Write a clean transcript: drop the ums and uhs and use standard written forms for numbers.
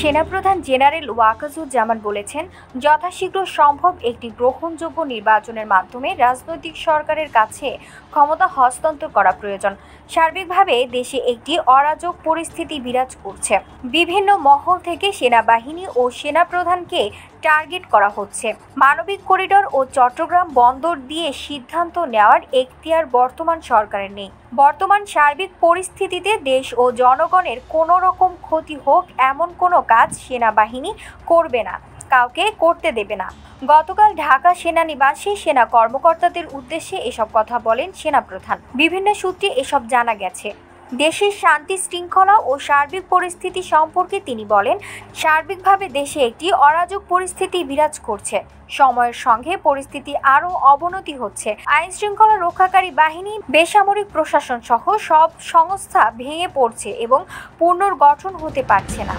সেনাপ্রধান জেনারেল ওয়াকারুজ্জামান বলেছেন, যথাশীঘ্র সম্ভব একটি গ্রহণযোগ্য নির্বাচনের মাধ্যমে রাজনৈতিক সরকারের কাছে ক্ষমতা হস্তান্তর করা প্রয়োজন। সার্বিকভাবে দেশে একটি অরাজক পরিস্থিতি বিরাজ করছে। বিভিন্ন মহল থেকে সেনাবাহিনী ও সেনাপ্রধানকে টার্গেট করা হচ্ছে। মানবিক করিডোর ও চট্টগ্রাম বন্দর দিয়ে সিদ্ধান্ত নেওয়ার এখতিয়ার বর্তমান সরকারের নেই। বর্তমান সার্বিক পরিস্থিতিতে দেশ ও জনগণের কোনো রকম ক্ষতি হোক এমন কোনো কাজ সেনাবাহিনী করবে না, কাউকে করতে দেবে না। গতকাল ঢাকা সেনানিবাসে সেনা কর্মকর্তাদের উদ্দেশ্যে এসব কথা বলেন সেনাপ্রধান। বিভিন্ন সূত্রে এসব জানা গেছে। দেশের শান্তি শৃঙ্খলা ও সার্বিক পরিস্থিতি সম্পর্কে তিনি বলেন, সার্বিকভাবে দেশে একটি অরাজক পরিস্থিতি বিরাজ করছে। সময়ের সঙ্গে পরিস্থিতি আরও অবনতি হচ্ছে। আইন শৃঙ্খলা রক্ষাকারী বাহিনী, বেসামরিক প্রশাসন সহ সব সংস্থা ভেঙে পড়ছে এবং পুনর্গঠন হতে পারছে না।